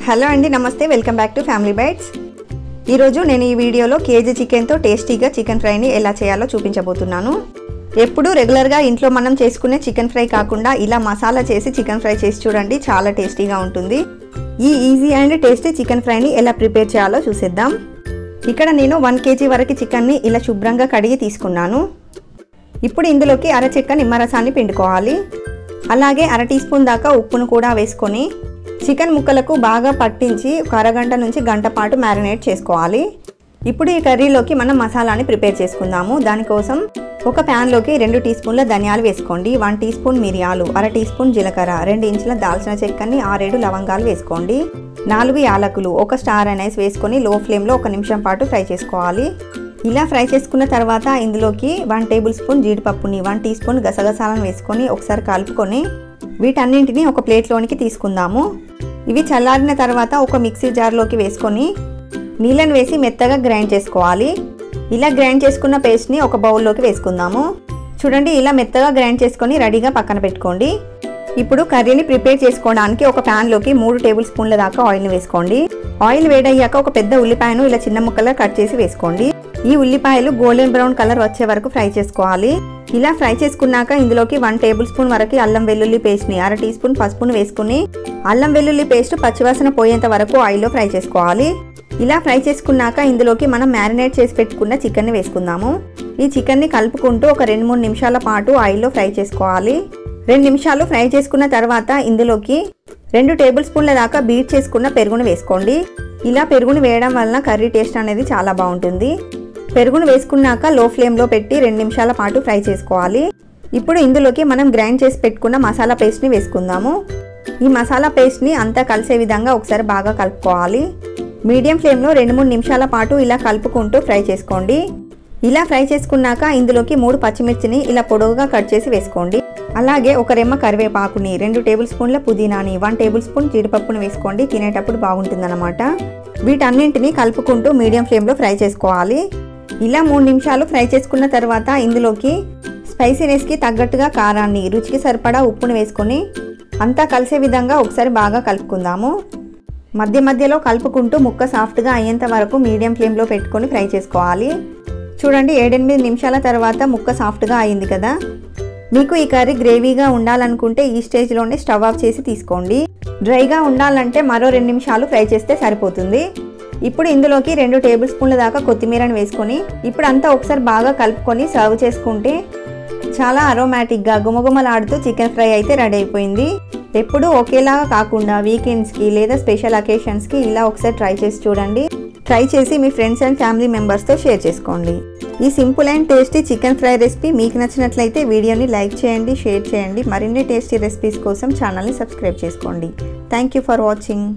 Hello అండి, నమస్తే. Welcome back to Family Bytes. ఈరోజు నేను ఈ వీడియోలో కేజీ చికెన్తో టేస్టీగా చికెన్ ఫ్రైని ఎలా చేయాలో చూపించబోతున్నాను. ఎప్పుడు రెగ్యులర్గా ఇంట్లో మనం చేసుకునే చికెన్ ఫ్రై కాకుండా ఇలా మసాలా చేసి చికెన్ ఫ్రై చేసి చూడండి, చాలా టేస్టీగా ఉంటుంది. ఈ ఈజీ అండ్ టేస్టీ చికెన్ ఫ్రైని ఎలా ప్రిపేర్ చేయాలో చూసేద్దాం. ఇక్కడ నేను 1 kg వరకు చికెన్ని ఇలా శుభ్రంగా కడిగి తీసుకున్నాను. ఇప్పుడు ఇందులోకి అరచెక్క నిమ్మరసాన్ని పిండుకోవాలి. అలాగే 1 టీ స్పూన్ దాకా ఉప్పును కూడా వేసుకొని చికెన్ ముక్కలకు బాగా పట్టించి ఒక అరగంట నుంచి గంట పాటు మ్యారినేట్ చేసుకోవాలి. ఇప్పుడు ఈ కర్రీలోకి మనం మసాలాని ప్రిపేర్ చేసుకుందాము. దానికోసం ఒక ప్యాన్లోకి 2 టీ స్పూన్ల ధనియాలు వేసుకోండి, 1 టీ స్పూన్ మిరియాలు, 1 టీ స్పూన్ జీలకర్ర, 2 ఇంచుల దాల్చిన చెక్కని 6-7 లవంగాలు వేసుకోండి, 4 యాలకులు, 1 స్టార్ అనైస్ వేసుకొని లో ఫ్లేమ్లో 1 నిమిషం పాటు ఫ్రై చేసుకోవాలి. ఇలా ఫ్రై చేసుకున్న తర్వాత ఇందులోకి 1 టేబుల్ స్పూన్ జీడిపప్పుని, 1 టీ స్పూన్ గసగసాలను వేసుకొని ఒకసారి కలుపుకొని వీటన్నింటినీ ఒక ప్లేట్లోనికి తీసుకుందాము. ఇవి చల్లారిన తర్వాత ఒక మిక్సీ జార్లోకి వేసుకొని నీళ్ళని వేసి మెత్తగా గ్రైండ్ చేసుకోవాలి. ఇలా గ్రైండ్ చేసుకున్న పేస్ట్ని ఒక బౌల్లోకి వేసుకుందాము. చూడండి, ఇలా మెత్తగా గ్రైండ్ చేసుకొని రెడీగా పక్కన పెట్టుకోండి. ఇప్పుడు కర్రీని ప్రిపేర్ చేసుకోవడానికి ఒక ప్యాన్లోకి 3 టేబుల్ స్పూన్ల దాకా ఆయిల్ని వేసుకోండి. ఆయిల్ వేడయ్యాక ఒక పెద్ద ఉల్లిపాయను ఇలా చిన్న ముక్కలుగా కట్ చేసి వేసుకోండి. ఈ ఉల్లిపాయలు గోల్డెన్ బ్రౌన్ కలర్ వచ్చే వరకు ఫ్రై చేసుకోవాలి. ఇలా ఫ్రై చేసుకున్నాక ఇందులోకి 1 టేబుల్ స్పూన్ వరకు అల్లం వెల్లుల్లి పేస్ట్ని, 1 టీ స్పూన్ పసుపును వేసుకుని అల్లం వెల్లుల్లి పేస్ట్ పచ్చివాసన పోయేంత వరకు ఆయిల్లో ఫ్రై చేసుకోవాలి. ఇలా ఫ్రై చేసుకున్నాక ఇందులోకి మనం మ్యారినేట్ చేసి పెట్టుకున్న చికెన్ని వేసుకుందాము. ఈ చికెన్ని కలుపుకుంటూ ఒక 2-3 నిమిషాల పాటు ఆయిల్లో ఫ్రై చేసుకోవాలి. 2 నిమిషాలు ఫ్రై చేసుకున్న తర్వాత ఇందులోకి 2 టేబుల్ స్పూన్ల దాకా బీట్ చేసుకున్న పెరుగును వేసుకోండి. ఇలా పెరుగును వేయడం వలన కర్రీ టేస్ట్ అనేది చాలా బాగుంటుంది. పెరుగును వేసుకున్నాక లో ఫ్లేమ్లో పెట్టి 2 నిమిషాల పాటు ఫ్రై చేసుకోవాలి. ఇప్పుడు ఇందులోకి మనం గ్రైండ్ చేసి పెట్టుకున్న మసాలా పేస్ట్ని వేసుకుందాము. ఈ మసాలా పేస్ట్ని అంతా కలిసే విధంగా ఒకసారి బాగా కలుపుకోవాలి. మీడియం ఫ్లేమ్లో 2-3 నిమిషాల పాటు ఇలా కలుపుకుంటూ ఫ్రై చేసుకోండి. ఇలా ఫ్రై చేసుకున్నాక ఇందులోకి 3 పచ్చిమిర్చిని ఇలా పొడవుగా కట్ చేసి వేసుకోండి. అలాగే ఒక రెమ్మ కరివేపాకుని, 2 టేబుల్ స్పూన్ల పుదీనాని, 1 టేబుల్ స్పూన్ జీడిపప్పును వేసుకోండి. తినేటప్పుడు బాగుంటుందన్నమాట. వీటన్నింటినీ కలుపుకుంటూ మీడియం ఫ్లేమ్లో ఫ్రై చేసుకోవాలి. ఇలా 3 నిమిషాలు ఫ్రై చేసుకున్న తర్వాత ఇందులోకి స్పైసీనెస్కి తగ్గట్టుగా కారాన్ని, రుచికి సరిపడా ఉప్పును వేసుకొని అంతా కలిసే విధంగా ఒకసారి బాగా కలుపుకుందాము. మధ్య మధ్యలో కలుపుకుంటూ ముక్క సాఫ్ట్గా అయ్యేంత వరకు మీడియం ఫ్లేమ్లో పెట్టుకొని ఫ్రై చేసుకోవాలి. చూడండి, 7-8 నిమిషాల తర్వాత ముక్క సాఫ్ట్గా అయింది కదా. మీకు ఈ కర్రీ గ్రేవీగా ఉండాలనుకుంటే ఈ స్టేజ్లోనే స్టవ్ ఆఫ్ చేసి తీసుకోండి. డ్రైగా ఉండాలంటే మరో 2 నిమిషాలు ఫ్రై చేస్తే సరిపోతుంది. ఇప్పుడు ఇందులోకి 2 టేబుల్ స్పూన్ల దాకా కొత్తిమీరని వేసుకొని ఇప్పుడు అంతా ఒకసారి బాగా కలుపుకొని సర్వ్ చేసుకుంటే చాలా అరోమాటిక్గా గుమగుమలాడుతూ చికెన్ ఫ్రై అయితే రెడీ అయిపోయింది. ఎప్పుడూ ఒకేలాగా కాకుండా వీకెండ్స్కి లేదా స్పెషల్ అకేషన్స్కి ఇలా ఒకసారి ట్రై చేసి చూడండి. ట్రై చేసి మీ ఫ్రెండ్స్ అండ్ ఫ్యామిలీ మెంబర్స్తో షేర్ చేసుకోండి. ఈ simple and tasty chicken fry recipe మీకు నచ్చినట్లయితే వీడియోని లైక్ చేయండి, షేర్ చేయండి. మరిన్ని టేస్టీ రెసిపీస్ కోసం ఛానల్ని సబ్స్క్రైబ్ చేసుకోండి. Thank you for watching.